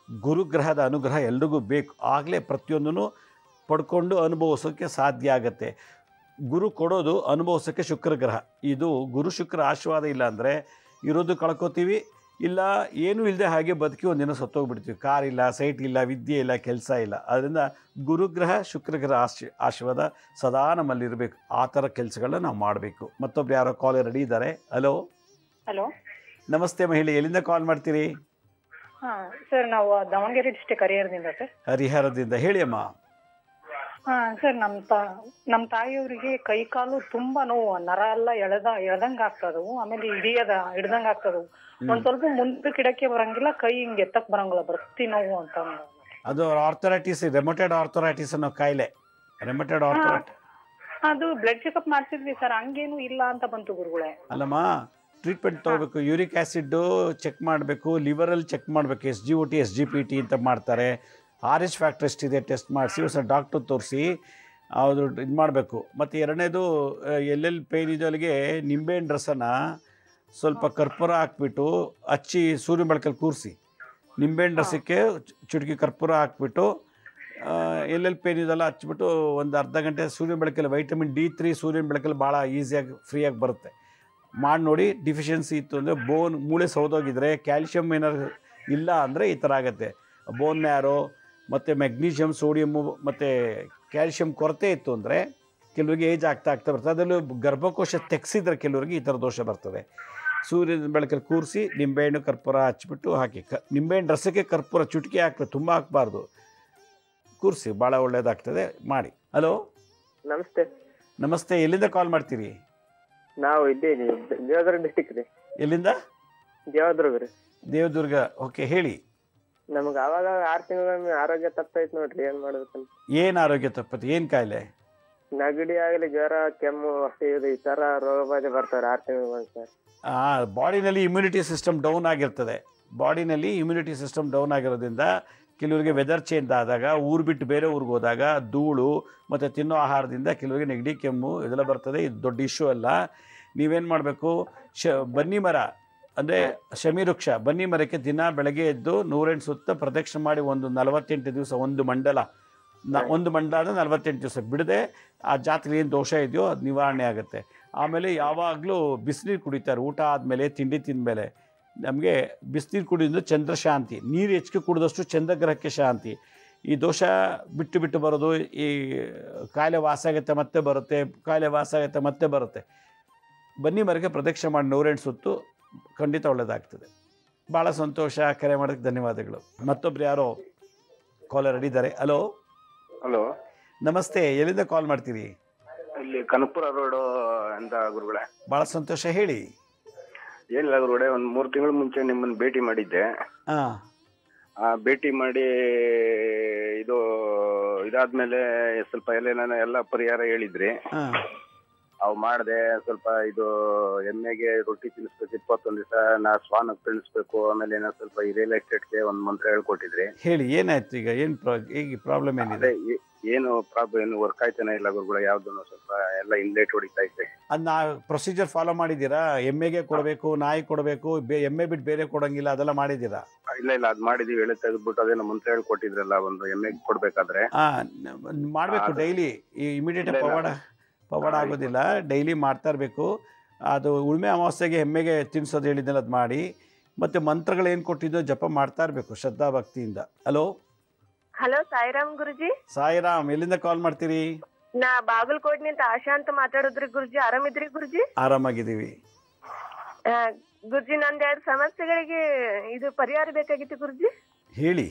ಗುರುಗ್ರಹದ ಅನುಗ್ರಹ ಎಲ್ರಿಗೂ ಬೇಕು. ಆಗಲೇ ಪ್ರತಿಯೊಂದೂ ಪಡ್ಕೊಂಡು ಅನುಭವಿಸೋಕ್ಕೆ ಸಾಧ್ಯ ಆಗುತ್ತೆ. ಗುರು ಕೊಡೋದು ಅನುಭವಿಸೋಕ್ಕೆ ಶುಕ್ರಗ್ರಹ. ಇದು ಗುರು ಶುಕ್ರ ಆಶೀರ್ವಾದ ಇಲ್ಲ ಅಂದರೆ ಇರೋದು ಕಳ್ಕೊತೀವಿ, ಇಲ್ಲ ಏನೂ ಇಲ್ಲದೆ ಹಾಗೆ ಬದುಕಿ ಒಂದಿನ ಸತ್ತೋಗ್ಬಿಡ್ತೀವಿ. ಕಾರ್ ಇಲ್ಲ, ಸೈಟ್ ಇಲ್ಲ, ವಿದ್ಯೆ ಇಲ್ಲ, ಕೆಲಸ ಇಲ್ಲ. ಅದರಿಂದ ಗುರುಗ್ರಹ ಶುಕ್ರಗ್ರಹ ಆಶೀರ್ವಾದ ಸದಾ ನಮ್ಮಲ್ಲಿರಬೇಕು. ಆ ಥರ ಕೆಲಸಗಳನ್ನ ನಾವು ಮಾಡಬೇಕು. ಮತ್ತೊಬ್ರು ಯಾರೋ ಕಾಲ್ ರೆಡಿ ಇದ್ದಾರೆ. ಹಲೋ. ಹಲೋ, ನಮಸ್ತೆ ಮಹಿಳೆ, ಎಲ್ಲಿಂದ ಕಾಲ್ ಮಾಡ್ತೀರಿ? ಹಾಂ ಸರ್, ನಾವು ದಾವಣಗೆರೆ ಡಿಸ್ಟಿಕ್ ಹರಿಹರದಿಂದ ಸರ್. ಹರಿಹರದಿಂದ, ಹೇಳಿ ಅಮ್ಮ. ಹಾಂ ಸರ್, ನಮ್ಮ ತಾಯಿಯವರಿಗೆ ಕೈ ಕಾಲು ತುಂಬಾ ನೋವು, ನರ ಎಲ್ಲ ಎಳ್ದಂಗೆ ಆಗ್ತದವು. ಆಮೇಲೆ ಹಿಡ್ದಂಗೆ ಆಗ್ತದವು. ಒಂದ್ ಸ್ವಲ್ಪ ಮುಂದಕ್ಕೆ ಇಡಕ್ಕೆ ಬರಂಗಿಲ್ಲ, ಕೈ ಹಿಂಗೆ ಎತ್ತಕ್ ಬರಂಗಿಲ್ಲ, ಬರ್ತಿ ನೋವು ಅಂತ. ಅದು ಆರ್ಥರೈಟಿಸ್, ರೆಮೊಟೆಡ್ ಆರ್ಥರೈಟಿಸ್ ಅನ್ನೋ ಕಾಯಿಲೆ. ರೆಮೊಟೆಡ್ ಆರ್ಥರೈಟಿಸ್ ಅದು ಬ್ಲಡ್ ಚೆಕಪ್ ಮಾಡ್ತಿದ್ವಿ ಸರ್, ಹಂಗೇನು ಇಲ್ಲ ಅಂತ ಬಂತು ಗುರುಗಳೇ. ಅಲ್ಲಮ್ಮ, ಟ್ರೀಟ್ಮೆಂಟ್ ತೊಗೋಬೇಕು. ಯೂರಿಕ್ ಆ್ಯಸಿಡ್ಡು ಚೆಕ್ ಮಾಡಬೇಕು, ಲಿವರಲ್ಲಿ ಚೆಕ್ ಮಾಡಬೇಕು. SGOT SGPT ಅಂತ ಮಾಡ್ತಾರೆ. RH ಫ್ಯಾಕ್ಟರ್ ಎಷ್ಟಿದೆ ಟೆಸ್ಟ್ ಮಾಡಿಸಿ ಹೊಸ ಡಾಕ್ಟ್ರ್ ತೋರಿಸಿ ಅವರು ಇದು ಮಾಡಬೇಕು. ಮತ್ತು ಎರಡನೇದು, ಎಲ್ಲೆಲ್ಲಿ ಪೇಯ್ನ್ ಇದೋ ಅಲ್ಲಿಗೆ ನಿಂಬೆಹಣ್ಣು ರಸನ ಸ್ವಲ್ಪ ಕರ್ಪೂರ ಹಾಕ್ಬಿಟ್ಟು ಹಚ್ಚಿ ಸೂರ್ಯ ಬೆಳಕಲ್ಲಿ ಕೂರಿಸಿ, ನಿಂಬೆಹಣ್ಣು ರಸಕ್ಕೆ ಚುಟುಕಿ ಕರ್ಪೂರ ಹಾಕ್ಬಿಟ್ಟು ಎಲ್ಲೆಲ್ಲಿ ಪೇಯ್ನ್ ಇದೆಲ್ಲ ಹಚ್ಬಿಟ್ಟು ಒಂದು ಅರ್ಧ ಗಂಟೆ ಸೂರ್ಯ ಬೆಳಕಲ್ಲಿ, ವೈಟಮಿನ್ D3 ಸೂರ್ಯನ ಬೆಳಕಲ್ಲಿ ಭಾಳ ಈಸಿಯಾಗಿ ಫ್ರೀಯಾಗಿ ಬರುತ್ತೆ. ಮಾಡಿ ನೋಡಿ. ಡಿಫಿಷಿಯನ್ಸಿ ಇತ್ತು ಅಂದರೆ, ಮೂಳೆ ಸೌದೋಗಿದ್ರೆ, ಕ್ಯಾಲ್ಶಿಯಮ್ ಏನಾದ್ರು ಇಲ್ಲ ಅಂದರೆ ಈ ಥರ ಆಗುತ್ತೆ. ಬೋನ್ ಮ್ಯಾರೋ ಮತ್ತು ಮೆಗ್ನೀಷಿಯಮ್, ಸೋಡಿಯಮ್ಮು ಮತ್ತು ಕ್ಯಾಲ್ಶಿಯಂ ಕೊರತೆ ಇತ್ತು ಅಂದರೆ ಕೆಲವರಿಗೆ ಏಜ್ ಆಗ್ತಾ ಬರ್ತದೆ. ಅದರಲ್ಲೂ ಗರ್ಭಕೋಶ ತೆಗೆಸಿದ್ರೆ ಕೆಲವರಿಗೆ ಈ ಥರ ದೋಷ ಬರ್ತದೆ. ಸೂರ್ಯನ ಬೆಳಕಲ್ಲಿ ಕೂರಿಸಿ ನಿಂಬೆಹಣ್ಣು ಕರ್ಪೂರ ಹಚ್ಬಿಟ್ಟು ಹಾಕಿ, ನಿಂಬೆಹಣ್ಣು ರಸಕ್ಕೆ ಕರ್ಪೂರ ಚುಟುಕಿ ಹಾಕಬೇಕು, ತುಂಬ ಹಾಕಬಾರ್ದು. ಕೂರಿಸಿ, ಭಾಳ ಒಳ್ಳೆಯದಾಗ್ತದೆ. ಮಾಡಿ. ಹಲೋ. ನಮಸ್ತೆ. ನಮಸ್ತೆ, ಎಲ್ಲಿಂದ ಕಾಲ್ ಮಾಡ್ತೀರಿ? ನಾವು ಇದ್ದೇವೆ ದೇವದುರ್ಗ ಡಿಸ್ಟಿಕ್ ರೀ. ಎಲ್ಲಿಂದ? ದೇವದುರ್ಗ ರೀ. ದೇವದುರ್ಗ. ಓಕೆ, ಹೇಳಿ. ನಮ್ಗೆ ಅವಾಗ 6 ತಿಂಗಳ ಆರೋಗ್ಯ ತಪ್ಪೈತ್ ನೋಡ್ರಿ, ಏನ್ ಮಾಡ್ಬೇಕಂತ. ಏನು ಆರೋಗ್ಯ ತಪ್ಪತ್ತೆ? ಏನು ಕಾಯಿಲೆ? ನೆಗಡಿ ಆಗಲಿ, ಜ್ವರ, ಕೆಮ್ಮು, ಹೊಟ್ಟೆ ಇದು ಈ ತರ ರೋಗ ಬಾಧೆ ಬರ್ತಾರೆ 6 ತಿಂಗಳು ಸರ್. ಬಾಡಿನಲ್ಲಿ ಇಮ್ಯುನಿಟಿ ಸಿಸ್ಟಮ್ ಡೌನ್ ಆಗಿರ್ತದೆ. ಬಾಡಿನಲ್ಲಿ ಇಮ್ಯುನಿಟಿ ಸಿಸ್ಟಮ್ ಡೌನ್ ಆಗಿರೋದ್ರಿಂದ ಕೆಲವರಿಗೆ ವೆದರ್ ಚೇಂಜ್ ಆದಾಗ, ಊರು ಬಿಟ್ಟು ಬೇರೆ ಊರಿಗೆ ಹೋದಾಗ, ಧೂಳು ಮತ್ತು ತಿನ್ನೋ ಆಹಾರದಿಂದ ಕೆಲವರಿಗೆ ನೆಗಡಿ, ಕೆಮ್ಮು ಇದೆಲ್ಲ ಬರ್ತದೆ. ಇದು ದೊಡ್ಡ ಇಶ್ಯೂ ಅಲ್ಲ. ನೀವೇನು ಮಾಡಬೇಕು, ಬನ್ನಿ ಮರ ಅಂದರೆ ಶಮಿ ವೃಕ್ಷ, ಬನ್ನಿ ಮರಕ್ಕೆ ದಿನ ಬೆಳಗ್ಗೆ ಎದ್ದು 108 ಸುತ್ತ ಪ್ರದಕ್ಷಿಣೆ ಮಾಡಿ ಒಂದು 48 ದಿವಸ, ಒಂದು ಮಂಡಲ ಅಂದರೆ 48 ದಿವಸ ಬಿಡದೆ ಆ ಜಾತ್ರೆ ಏನು ದೋಷ ಇದೆಯೋ ಅದು ನಿವಾರಣೆ ಆಗುತ್ತೆ. ಆಮೇಲೆ ಯಾವಾಗಲೂ ಬಿಸಿನೀರು ಕುಡಿತಾರೆ. ಊಟ ಆದಮೇಲೆ, ತಿಂಡಿ ತಿಂದಮೇಲೆ ನಮಗೆ ಬಿಸಿನೀರು ಕುಡಿಯೋದು ಚಂದ್ರ ಶಾಂತಿ. ನೀರು ಹೆಚ್ಚಿಗೆ ಕುಡಿದಷ್ಟು ಚಂದ್ರಗ್ರಹಕ್ಕೆ ಶಾಂತಿ. ಈ ದೋಷ ಬಿಟ್ಟು ಬರೋದು, ಈ ಕಾಯಿಲೆ ವಾಸ ಆಗುತ್ತೆ ಮತ್ತೆ ಬರುತ್ತೆ, ಕಾಯಿಲೆ ವಾಸ ಆಗುತ್ತೆ ಮತ್ತೆ ಬರುತ್ತೆ. ಬನ್ನಿ ಮರಕ್ಕೆ ಪ್ರದಕ್ಷಿಣೆ ಮಾಡಿ 108 ಸುತ್ತು ಖಂಡಿತ ಒಳ್ಳೆಯದಾಗ್ತದೆ. ಭಾಳ ಸಂತೋಷ. ಕರೆ ಮಾಡೋಕ್ಕೆ ಧನ್ಯವಾದಗಳು. ಮತ್ತೊಬ್ರು ಯಾರೋ ಕಾಲರ್ ಇದ್ದಾರೆ. ಹಲೋ. ಹಲೋ, ನಮಸ್ತೆ, ಎಲ್ಲಿಂದ ಕಾಲ್ ಮಾಡ್ತೀರಿ? ಇಲ್ಲಿ ಕನಕಪುರ ರೋಡ್ ಅಂತ ಗುರುಗಳೇ. ಭಾಳ ಸಂತೋಷ, ಹೇಳಿ. ಏನಿಲ್ಲ ಗುರುಗಳೇ, ಒಂದು 3 ತಿಂಗಳ ಮುಂಚೆ ನಿಮ್ಮನ್ನು ಭೇಟಿ ಮಾಡಿದ್ದೆ. ಭೇಟಿ ಮಾಡಿ ಇದಾದ್ಮೇಲೆ ಸ್ವಲ್ಪ ಎಲ್ಲ ಪರಿಹಾರ ಹೇಳಿದ್ರಿ. ಅವು ಮಾಡಿದೆ. ಸ್ವಲ್ಪ ಎಮ್ಮೆಗೆ ರೊಟ್ಟಿ ತಿನ್ನಿಸ್ಬೇಕು 21 ದಿವಸ, ಶ್ವಾನಕ್ಕೆ ತಿನ್ನಿಸ್ಬೇಕು. ಆಮೇಲೆ ಸ್ವಲ್ಪ ಈ ರಿಯಲ್ ಎಸ್ಟೇಟ್ಗೆ ಒಂದು ಮಂತ್ರ ಹೇಳ್ಕೊಟ್ಟಿದ್ರಿ. ಹೇಳಿ, ಏನಾಯ್ತು ಈಗ? ಈಗ ಪ್ರಾಬ್ಲಮ್ ಏನಿದೆ? ಏನು ಪ್ರಾಬ್ಲಮ್, ಏನು ವರ್ಕ್ ಆಯ್ತಾನೆ ಇಲ್ಲ ಗುರುಗಳ, ಯಾವ್ದು ಸ್ವಲ್ಪ ಎಲ್ಲ ಇನ್ಲೇಟ್ ಹೊಡಿತಾ ಇದ್ದೆ. ಅದನ್ನ ಪ್ರೊಸೀಜರ್ ಫಾಲೋ ಮಾಡಿದ್ದೀರಾ? ಎಮ್ಮೆಗೆ ಕೊಡಬೇಕು, ನಾಯಿ ಕೊಡಬೇಕು, ಎಮ್ಮೆ ಬಿಟ್ಟು ಬೇರೆ ಕೊಡಂಗಿಲ್ಲ, ಅದೆಲ್ಲ ಮಾಡಿದ್ದೀರಾ? ಇಲ್ಲ, ಅದ್ ಮಾಡಿದೀವಿ. ಎಳೆ ತೆಗೆದ್ಬಿಟ್ಟು ಅದೇನೋ ಮಂತ್ರ ಹೇಳ್ಕೊಟ್ಟಿದ್ರಲ್ಲ, ಒಂದು ಎಮ್ಮೆಗೆ ಕೊಡ್ಬೇಕಾದ್ರೆ ಮಾಡಬೇಕು ಡೈಲಿ. ಇಮಿಡಿಯೇಟ್ ಪವಾಡ ಆಗೋದಿಲ್ಲ, ಡೈಲಿ ಮಾಡ್ತಾ ಇರಬೇಕು. ಅದು ಉಳ್ಮೆ ಅಮಾವಾಸ್ಯೆಗೆ ಎಮ್ಮೆಗೆ ತಿನ್ನಿಸೋದು ಹೇಳಿದ್ದೆಲ್ಲ ಅದು ಮಾಡಿ. ಮತ್ತು ಮಂತ್ರಗಳು ಏನು ಕೊಟ್ಟಿದ್ದೋ ಜಪ ಮಾಡ್ತಾ ಇರಬೇಕು ಶ್ರದ್ಧಾ ಭಕ್ತಿಯಿಂದ. ಹಲೋ. ಹಲೋ ಸಾಯಿರಾಮ್ ಗುರುಜಿ. ಸಾಯಿರಾಮ್, ಎಲ್ಲಿಂದ ಕಾಲ್ ಮಾಡ್ತೀರಿ? ನಾ ಬಾಗಲಕೋಟ್ನಿಂದ ಆಶಾ ಅಂತ ಮಾತಾಡಿದ್ರಿ ಗುರುಜಿ. ಆರಾಮಿದ್ರಿ ಗುರುಜಿ? ಆರಾಮಾಗಿದ್ದೀವಿ. ಗುರುಜಿ, ನಂದ್ 2 ಸಮಸ್ಯೆಗಳಿಗೆ ಇದು ಪರಿಹಾರ ಬೇಕಾಗಿತ್ತು ಗುರುಜಿ. ಹೇಳಿ.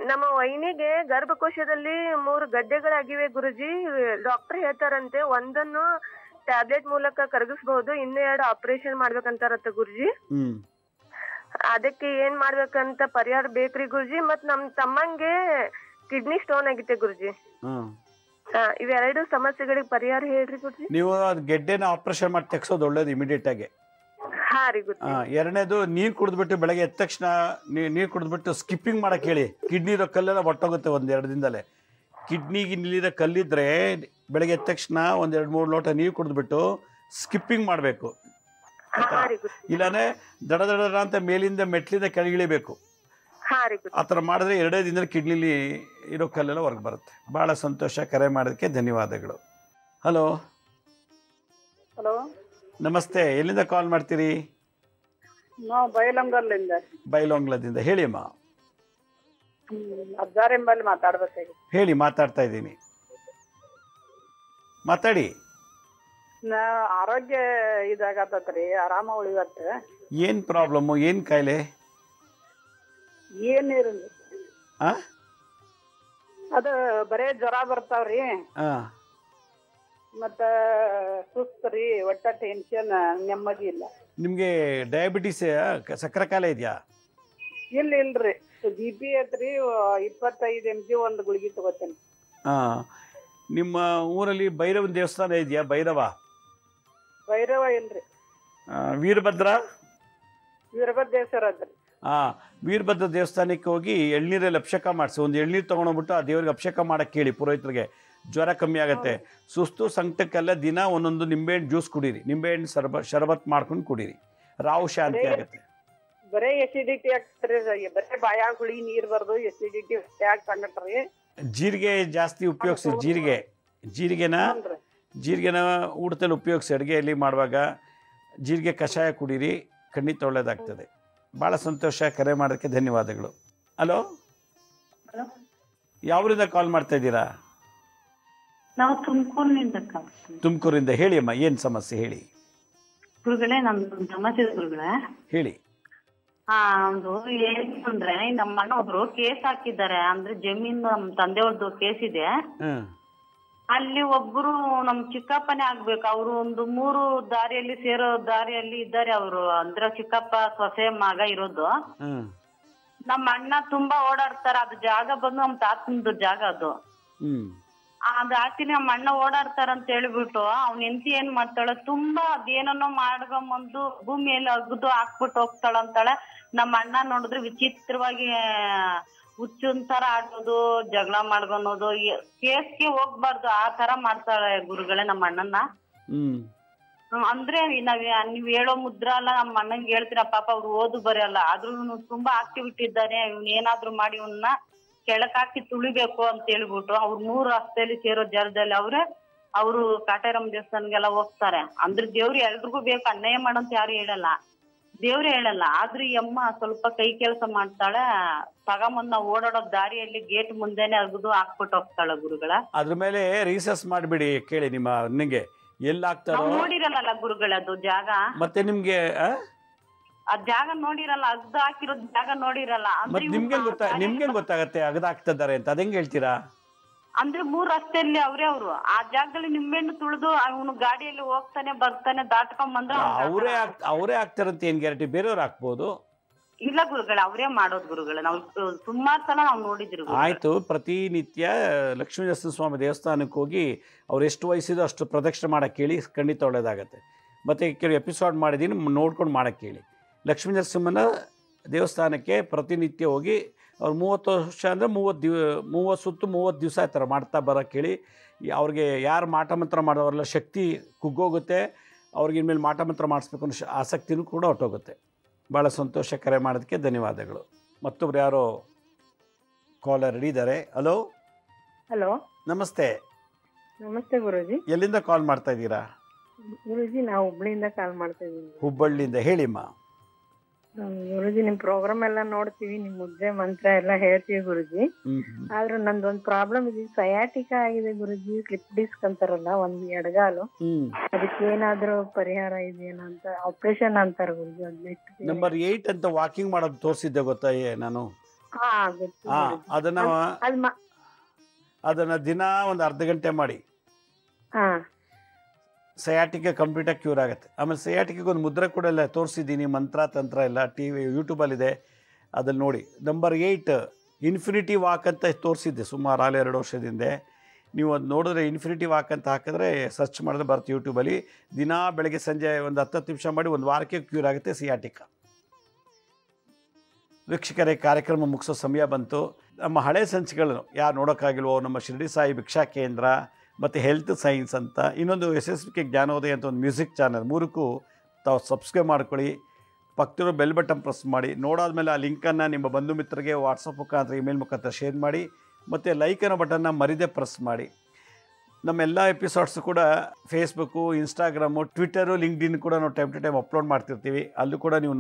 ನಮ್ಮ ವೈನಿಗೆ ಗರ್ಭಕೋಶದಲ್ಲಿ 3 ಗಡ್ಡೆಗಳಾಗಿವೆ ಗುರುಜಿ. ಡಾಕ್ಟರ್ ಹೇಳ್ತಾರಂತೆ ಒಂದನ್ನು ಟ್ಯಾಬ್ಲೆಟ್ ಮೂಲಕ ಕರಗಿಸಬಹುದು, ಇನ್ನು 2 ಆಪರೇಷನ್ ಮಾಡ್ಬೇಕಂತಾರತ್ತ ಗುರುಜಿ. ಅದಕ್ಕೆ ಏನ್ ಮಾಡ್ಬೇಕಂತ ಪರಿಹಾರ ಬೇಕ್ರಿ ಗುರುಜಿ. ಮತ್ ನಮ್ ತಮ್ಮಂಗೆ ಕಿಡ್ನಿ ಸ್ಟೋನ್ ಆಗಿತ್ತೆ ಗುರುಜಿ. ಇವೆರಡು ಸಮಸ್ಯೆಗಳಿಗೆ ಪರಿಹಾರ ಹೇಳ್ರಿ ಗುರುಜಿ. ನೀವು ಗೆಡ್ಡೆನ ಆಪರೇಷನ್ ಮಾಡಿ ತೆಗ್ಸೋದು ಒಳ್ಳೇದು ಇಮಿಡಿಯೇಟ್ ಆಗಿ. ಹಾ ರೀ ಗುರುಜಿ. ಎರಡನೇದು ನೀರು ಕುಡಿದ್ಬಿಟ್ಟು ಬೆಳಗ್ಗೆ ಎದ್ದ ತಕ್ಷಣ ನೀರು ಕುಡಿದ್ಬಿಟ್ಟು ಸ್ಕಿಪ್ಪಿಂಗ್ ಮಾಡಕ್ಕೆ ಹೇಳಿ. ಕಿಡ್ನಿರೋ ಕಲ್ಲೆಲ್ಲ ಒಟ್ಟೋಗುತ್ತೆ 1-2 ದಿನದಲ್ಲೇ. ಕಿಡ್ನಿಗೆ ನಿಲ್ಲಿರೋ ಕಲ್ಲಿದ್ರೆ ಬೆಳಗ್ಗೆ ಎದ್ದ ತಕ್ಷಣ 1-2-3 ಲೋಟ ನೀರು ಕುಡಿದ್ಬಿಟ್ಟು ಸ್ಕಿಪ್ಪಿಂಗ್ ಮಾಡಬೇಕು. ಇಲ್ಲಾಂದ್ರೆ ದಡ ದಡ ಅಂತ ಮೇಲಿಂದ ಮೆಟ್ಲಿಂದ ಕೆಳಗಿಳಿಬೇಕು. ಆ ಥರ ಮಾಡಿದ್ರೆ 2 ದಿನದಲ್ಲಿ ಕಿಡ್ನಿಲಿ ಇರೋ ಕಲ್ಲೆಲ್ಲ ಹೊರಗೆ ಬರುತ್ತೆ. ಭಾಳ ಸಂತೋಷ, ಕರೆ ಮಾಡೋದಕ್ಕೆ ಧನ್ಯವಾದಗಳು. ಹಲೋ. ಹಲೋ, ನಮಸ್ತೆ. ಎಲ್ಲಿಂದ ಕಾಲ್ ಮಾಡ್ತೀರಿ? ನಾವು ಬೈಲೊಂಗಲಿಂದ. ಬೈಲೊಂಗ್ಲದಿಂದ. ಹೇಳಿ ಅಮ್ಮ. ಅಬ್ಜಾರಿಂಬಲ್ಲಿ ಮಾತಾಡ್ಬೇಕಾಗಿ. ಹೇಳಿ, ಮಾತಾಡ್ತಾ ಇದ್ದೀನಿ, ಮಾತಾಡಿ. ಆರೋಗ್ಯ ಇದಾಗತ್ತತ್ರಿ, ಆರಾಮ ಉಳಿವತ್ತೆ. ಏನು ಪ್ರಾಬ್ಲಮ್ಮು, ಏನು ಕಾಯಿಲೆ? ಏನಿರಲಿ ಅದು ಬರೇ ಜ್ವರ ಬರ್ತಾವ್ರಿ, ಮತ್ತ ಸುಸ್ತ್ರಿ, ಒಟ್ಟ ಟೆನ್ಷನ್, ನೆಮ್ಮದಿ ಇಲ್ಲ. ನಿಮಗೆ ಡಯಾಬಿಟಿಸ್, ಸಕ್ಕರೆ ಕಾಯಿಲೆ ಇದೆಯಾ? ಇಲ್ರಿ, BP ಐತ್ರಿ. 25 mg ಒಂದು ಗುಳಿಗೆ ತಗೋತೇನೆ. ನಿಮ್ಮ ಊರಲ್ಲಿ ಭೈರವನ ದೇವಸ್ಥಾನ ಇದೆಯಾ? ಭೈರವ ಇಲ್ರಿ. ವೀರಭದ್ರ ವೀರಭದ್ರೇಶ್ವರ ಅದ್ರಿ. ವೀರಭದ್ರ ದೇವಸ್ಥಾನಕ್ಕೆ ಹೋಗಿ ಎಳ್ನೀರಲ್ಲಿ ಅಭಿಷೇಕ ಮಾಡಿಸಿ. ಒಂದು ಎಳ್ನೀರು ತೊಗೊಂಡೋಗ್ಬಿಟ್ಟು ಆ ದೇವ್ರಿಗೆ ಅಭಿಷೇಕ ಮಾಡಕ್ಕೆ ಕೇಳಿ ಪುರೋಹಿತರಿಗೆ. ಜ್ವರ ಕಮ್ಮಿ ಆಗುತ್ತೆ. ಸುಸ್ತು ಸಂಕಟಕ್ಕೆಲ್ಲ ದಿನ ಒಂದೊಂದು ನಿಂಬೆಹಣ್ಣು ಜ್ಯೂಸ್ ಕುಡೀರಿ. ನಿಂಬೆಹಣ್ಣು ಶರಬತ್ ಮಾಡ್ಕೊಂಡು ಕುಡೀರಿ. ರಾವು ಶಾಂತಿ ಆಗುತ್ತೆ. ಬರೇ ಎಸಿಡಿಟಿ ಆಗ್ತರಿ, ಬರೇ ಬಾಯಾಗ ಹುಳಿ ನೀರ್ ಬರ್ದು ಎಸಿಡಿಟಿ ಆಗ್ತಂಗಟ್ರಿ. ಜೀರಿಗೆ ಜಾಸ್ತಿ ಉಪಯೋಗಿಸಿ. ಜೀರಿಗೆನ ಊಟದಲ್ಲಿ ಉಪಯೋಗಿಸಿ. ಅಡುಗೆಯಲ್ಲಿ ಮಾಡುವಾಗ ಜೀರಿಗೆ ಕಷಾಯ ಕುಡೀರಿ, ಖಂಡಿತ ಒಳ್ಳೆಯದಾಗ್ತದೆ. ಭಾಳ ಸಂತೋಷ, ಕರೆ ಮಾಡೋದಕ್ಕೆ ಧನ್ಯವಾದಗಳು. ಹಲೋ, ಯಾವರಿಂದ ಕಾಲ್ ಮಾಡ್ತಾ ಇದ್ದೀರಾ? ನಾವು ತುಮಕೂರಿಂದ. ಹೇಳಿ ಅಮ್ಮ, ಏನು ಸಮಸ್ಯೆ ಹೇಳಿ. ಗುರುಗಳೇ, ನಮ್ದು ಸಮಸ್ಯೆ ಗುರುಗಳೇ. ಹೇಳಿ. ಒಂದು ಏನಂದ್ರೆ, ನಮ್ಮ ಅಣ್ಣ ಒಬ್ರು ಕೇಸ್ ಹಾಕಿದ್ದಾರೆ. ಅಂದ್ರೆ ಜಮೀನು ನಮ್ ತಂದೆಯವ್ರದ್ದು ಕೇಸ್ ಇದೆ. ಅಲ್ಲಿ ಒಬ್ರು ನಮ್ ಚಿಕ್ಕಪ್ಪನೇ ಆಗ್ಬೇಕು. ಅವರು ಒಂದು 3 ದಾರಿಯಲ್ಲಿ ಸೇರೋ ದಾರಿಯಲ್ಲಿ ಇದ್ದಾರೆ ಅವರು. ಅಂದ್ರೆ ಚಿಕ್ಕಪ್ಪ ಸೊಸೆ ಮಗ ಇರೋದು. ನಮ್ಮ ಅಣ್ಣ ತುಂಬಾ ಓಡಾಡ್ತಾರ. ಅದು ಜಾಗ ಬಂದು ನಮ್ ತಾತಂದು ಜಾಗ ಅದು. ಅದ್ ಹಾಕಿ ನಮ್ಮ ಅಣ್ಣ ಓಡಾಡ್ತಾರ ಅಂತ ಹೇಳ್ಬಿಟ್ಟು ಅವ್ನ ಹೆಂಡತಿ ಏನ್ ಮಾಡ್ತಾಳೆ, ತುಂಬಾ ಅದೇನೋ ಮಾಡ್ಕೊಂಬಂದು ಭೂಮಿಯಲ್ಲಿ ಅಗ್ದು ಹಾಕ್ಬಿಟ್ಟು ಹೋಗ್ತಾಳಂತಾಳೆ. ನಮ್ಮ ಅಣ್ಣ ನೋಡಿದ್ರೆ ವಿಚಿತ್ರವಾಗಿ ಹುಚ್ಚುಂತರ ಆಡೋದು, ಜಗಳ ಮಾಡ್ಕೊಳೋದು, ಕೇಸ್ಗೆ ಹೋಗ್ಬಾರ್ದು ಆ ತರ ಮಾಡ್ತಾಳೆ ಗುರುಗಳೇ ನಮ್ಮ ಅಣ್ಣನ್ನ. ಅಂದ್ರೆ ನೀವ್ ಹೇಳೋ ಮುದ್ರ ಅಲ್ಲ, ನಮ್ಮ ಅಣ್ಣಂಗೆ ಹೇಳ್ತೀರ. ಪಾಪ ಅವ್ರು ಓದು ಬರೆಯಲ್ಲ, ಆದ್ರೂ ತುಂಬಾ ಆಕ್ಟಿವಿಟಿ ಇದ್ದಾನೆ. ಇವ್ನ ಏನಾದ್ರು ಮಾಡಿ ಇವನ್ನ ಕೆಳಕ್ ಹಾಕಿ ತುಳಿಬೇಕು ಅಂತ ಹೇಳ್ಬಿಟ್ಟು ಅವ್ರು 3 ರಸ್ತೆಯಲ್ಲಿ ಸೇರೋ ಜಾಗದಲ್ಲಿ ಅವರು ಕಾಟೇರಮ್ಮ ದೇವಸ್ಥಾನಗೆಲ್ಲ ಹೋಗ್ತಾರೆ. ಅಂದ್ರೆ ದೇವ್ರು ಎಲ್ರಿಗೂ ಬೇಕು, ಅನ್ಯಾಯ ಮಾಡಂತ ಯಾರು ಹೇಳಲ್ಲ, ದೇವ್ರೇ ಹೇಳಲ್ಲ. ಆದ್ರೂ ಈ ಅಮ್ಮ ಸ್ವಲ್ಪ ಕೈ ಕೆಲಸ ಮಾಡ್ತಾಳೆ. ತಗೊಂಬಂದ್ ನಾವು ಓಡಾಡೋ ದಾರಿಯಲ್ಲಿ ಗೇಟ್ ಮುಂದೆನೆ ಅಗದು ಹಾಕ್ಬಿಟ್ಟು ಹೋಗ್ತಾಳೆ ಗುರುಗಳ. ಅದ್ರ ಮೇಲೆ ರಿಸರ್ಚ್ ಮಾಡ್ಬಿಡಿ, ಕೇಳಿ ನಿಮ್ಮ ಅಣ್ಣಂಗೆ ಎಲ್ಲ ಆಗ್ತಾರೋ. ನೋಡಿರಲ್ಲ ಗುರುಗಳ ಅದು ಜಾಗ. ಮತ್ತೆ ನಿಮ್ಗೆ ಆ ಜಾಗ ನೋಡಿರಲ್ಲ, ಅಗ್ದು ಹಾಕಿರೋ ಜಾಗ ನೋಡಿರಲ್ಲ. ನಿಮ್ಗೆ ಗೊತ್ತಾಗತ್ತೆ ಅಗದ ಹಾಕ್ತಿದ್ದಾರೆ ಅಂತ? ಅದ್ ಹೆಂಗ್ ಹೇಳ್ತೀರಾ? ಅಂದ್ರೆ 3 ರಸ್ತೆಯಲ್ಲಿ ಅವರು ಆ ಜಾಗದಲ್ಲಿ ನಿಂಬೆಹಣ್ಣು ತುಳಿದು ಅವನು ಗಾಡಿಯಲ್ಲಿ ಹೋಗ್ತಾನೆ ಬರ್ತಾನೆ ದಾಟ್ಕೊಂಡ್ ಬಂದ್ರೆ ಅವರೇ ಆಗ್ತಾರಂತ ಏನ್ ಗ್ಯಾರಂಟಿ? ಬೇರೆಯವ್ರು ಹಾಕ್ಬೋದು. ಇಲ್ಲ ಗುರುಗಳ, ಅವರೇ ಮಾಡೋದು ಗುರುಗಳ. ನಾವು ಸುಮಾರು ಸಲ ನಾವು ನೋಡಿದ್ರು. ಆಯ್ತು, ಪ್ರತಿನಿತ್ಯ ಲಕ್ಷ್ಮೀ ನರಸಿಂಹಸ್ವಾಮಿ ದೇವಸ್ಥಾನಕ್ಕೆ ಹೋಗಿ ಅವ್ರು ಎಷ್ಟು ವಯಸ್ಸಿದೋ ಅಷ್ಟು ಪ್ರದಕ್ಷಿಣೆ ಮಾಡಕ್ಕೆ ಹೇಳಿ, ಖಂಡಿತ ಒಳ್ಳೇದಾಗತ್ತೆ. ಮತ್ತೆ ಕೆಲವು ಎಪಿಸೋಡ್ ಮಾಡಿದ್ದೀನಿ, ನೋಡ್ಕೊಂಡು ಮಾಡಕ್ಕೆ ಹೇಳಿ. ಲಕ್ಷ್ಮೀ ನರಸಿಂಹನ ದೇವಸ್ಥಾನಕ್ಕೆ ಪ್ರತಿನಿತ್ಯ ಹೋಗಿ ಅವ್ರು 30 ವರ್ಷ ಅಂದರೆ 30 ಸುತ್ತು 30 ದಿವಸ ಆ ಥರ ಮಾಡ್ತಾ ಬರೋಕ್ಕೆ ಹೇಳಿ. ಅವ್ರಿಗೆ ಯಾರು ಮಾಟ ಮಂತ್ರ ಮಾಡೋರೆಲ್ಲ ಶಕ್ತಿ ಕುಗ್ಗೋಗುತ್ತೆ. ಅವ್ರಿಗೆ ಇನ್ಮೇಲೆ ಮಾಟ ಮಂತ್ರ ಮಾಡಿಸ್ಬೇಕು ಅನ್ನೋ ಆಸಕ್ತಿನೂ ಕೂಡ ಹೊಟ್ಟೋಗುತ್ತೆ. ಭಾಳ ಸಂತೋಷ, ಕರೆ ಮಾಡೋದಕ್ಕೆ ಧನ್ಯವಾದಗಳು. ಮತ್ತೊಬ್ರು ಯಾರೋ ಕಾಲರ್ ರೆಡಿ ಇದ್ದಾರೆ. ಹಲೋ. ಹಲೋ, ನಮಸ್ತೆ. ನಮಸ್ತೆ ಗುರುಜಿ. ಎಲ್ಲಿಂದ ಕಾಲ್ ಮಾಡ್ತಾ ಇದ್ದೀರಾ? ಗುರುಜಿ, ನಾವು ಹುಬ್ಳಿಯಿಂದ ಕಾಲ್ ಮಾಡ್ತಾ ಇದ್ದೀವಿ. ಹುಬ್ಬಳ್ಳಿಯಿಂದ. ಹೇಳಿಮ್ಮ. ಗುರುಜಿ ನಿಮ್ ಪ್ರೋಗ್ರಾಮ್ ಎಲ್ಲ ನೋಡ್ತೀವಿ, ನಿಮ್ ಮುದ್ರೆ ಮಂತ್ರ ಎಲ್ಲ ಹೇಳ್ತೀವಿ ಗುರುಜಿ. ಆದ್ರೆ ನಂದೊಂದ್ ಪ್ರಾಬ್ಲಮ್ ಇದೆ, ಸಯಾಟಿಕಾ ಆಗಿದೆ ಗುರುಜಿ. ಸ್ಲಿಪ್ ಡಿಸ್ಕ್ ಅಂತಾರಲ್ಲ ಒಂದ್ ಎಡಗಾಲು, ಅದಕ್ಕೆ ಏನಾದ್ರೂ ಪರಿಹಾರ ಇದೆಯೇನೋ ಅಂತ. ಆಪರೇಷನ್ ಅಂತಾರ ಗುರುಜಿ. ನಂಬರ್ 8 ಅಂತ ವಾಕಿಂಗ್ ಮಾಡೋದು ತೋರಿಸಿದ್ದೆ ಗೊತ್ತಾ ನಾನು? ಅದನ್ನ ದಿನ ಒಂದು ಅರ್ಧ ಗಂಟೆ ಮಾಡಿ, ಸಯಾಟಿಕ ಕಂಪ್ಲೀಟಾಗಿ ಕ್ಯೂರ್ ಆಗುತ್ತೆ. ಆಮೇಲೆ ಸಯಾಟಿಗೆ ಒಂದು ಮುದ್ರೆ ಕೂಡ ಎಲ್ಲ ತೋರಿಸಿದ್ದೀನಿ, ಮಂತ್ರ ತಂತ್ರ ಎಲ್ಲ TV ಯೂಟ್ಯೂಬಲ್ಲಿದೆ, ಅದಲ್ಲಿ ನೋಡಿ. ನಂಬರ್ 8 ಇನ್ಫಿನಿಟಿ ವಾಕ್ ಅಂತ ತೋರಿಸಿದ್ದೆ ಸುಮಾರು 2 ವರ್ಷದಿಂದ. ನೀವು ಅದು ನೋಡಿದ್ರೆ ಇನ್ಫಿನಿಟಿ ವಾಕ್ ಅಂತ ಹಾಕಿದ್ರೆ ಸರ್ಚ್ ಮಾಡಿದ್ರೆ ಬರುತ್ತೆ ಯೂಟ್ಯೂಬಲ್ಲಿ. ದಿನ ಬೆಳಗ್ಗೆ ಸಂಜೆ ಒಂದು 10 ನಿಮಿಷ ಮಾಡಿ, ಒಂದು ವಾರಕ್ಕೆ ಕ್ಯೂರ್ ಆಗುತ್ತೆ ಸಿಯಾಟಿಕ. ವೀಕ್ಷಕರೇ, ಕಾರ್ಯಕ್ರಮ ಮುಗಿಸೋ ಸಮಯ ಬಂತು. ನಮ್ಮ ಹಳೆ ಸಂಚಿಕೆಗಳನ್ನು ಯಾರು ನೋಡೋಕ್ಕಾಗಿಲ್ವೋ, ನಮ್ಮ ಶಿರಡಿ ಸಾಯಿ ಭಿಕ್ಷಾ ಕೇಂದ್ರ ಮತ್ತು ಹೆಲ್ತ್ ಸೈನ್ಸ್ ಅಂತ, ಇನ್ನೊಂದು SSVK ಜ್ಞಾನೋದಯ ಅಂತ ಒಂದು ಮ್ಯೂಸಿಕ್ ಚಾನಲ್, 3ಕ್ಕೂ ತಾವು ಸಬ್ಸ್ಕ್ರೈಬ್ ಮಾಡ್ಕೊಳ್ಳಿ. ಪಕ್ಕದಲ್ಲಿರೋ ಬೆಲ್ ಬಟನ್ ಪ್ರೆಸ್ ಮಾಡಿ. ನೋಡಾದ್ಮೇಲೆ ಆ ಲಿಂಕನ್ನು ನಿಮ್ಮ ಬಂಧು ಮಿತ್ರರಿಗೆ ವಾಟ್ಸಪ್ ಮುಖಾಂತರ, ಇಮೇಲ್ ಮುಖಾಂತರ ಶೇರ್ ಮಾಡಿ. ಮತ್ತು ಲೈಕ್ ಅನ್ನೋ ಬಟನ್ನ ಮರಿದೇ ಪ್ರೆಸ್ ಮಾಡಿ. ನಮ್ಮೆಲ್ಲ ಎಪಿಸೋಡ್ಸು ಕೂಡ ಫೇಸ್ಬುಕ್ಕು, ಇನ್ಸ್ಟಾಗ್ರಾಮು, ಟ್ವಿಟ್ಟರು, ಲಿಂಕ್ಡ್ಇನ್ ಕೂಡ ನಾವು ಟೈಮ್ ಟು ಟೈಮ್ ಅಪ್ಲೋಡ್ ಮಾಡ್ತಿರ್ತೀವಿ. ಅಲ್ಲೂ ಕೂಡ ನೀವು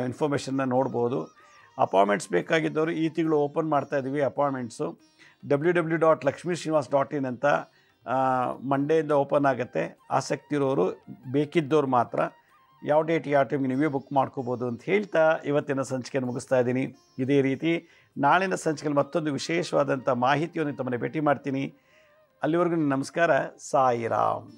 ಇನ್ಫಾರ್ಮೇಷನ್ನ ನೋಡ್ಬೋದು. ಅಪಾಯಿಂಟ್ಮೆಂಟ್ಸ್ ಬೇಕಾಗಿದ್ದವರು ಈ ತಿಂಗಳು ಓಪನ್ ಮಾಡ್ತಾಯಿದ್ದೀವಿ ಅಪಾಯಿಂಟ್ಮೆಂಟ್ಸು. www.lakshmisrinivas.in ಅಂತ ಮಂಡೆಯಿಂದ ಓಪನ್ ಆಗುತ್ತೆ. ಆಸಕ್ತಿ ಇರೋರು, ಬೇಕಿದ್ದವ್ರು ಮಾತ್ರ ಯಾವ ಡೇಟ್ ಯಾವ ಟೈಮ್ಗೆ ನೀವೇ ಬುಕ್ ಮಾಡ್ಕೋಬೋದು ಅಂತ ಹೇಳ್ತಾ ಇವತ್ತಿನ ಸಂಚಿಕೆಯನ್ನು ಮುಗಿಸ್ತಾ ಇದ್ದೀನಿ. ಇದೇ ರೀತಿ ನಾಳಿನ ಸಂಚಿಕೆಯಲ್ಲಿ ಮತ್ತೊಂದು ವಿಶೇಷವಾದಂಥ ಮಾಹಿತಿಯನ್ನು ತಮ್ಮನ್ನು ಭೇಟಿ ಮಾಡ್ತೀನಿ. ಅಲ್ಲಿವರೆಗೂ ನಮಸ್ಕಾರ. ಸಾಯಿರಾಮ್.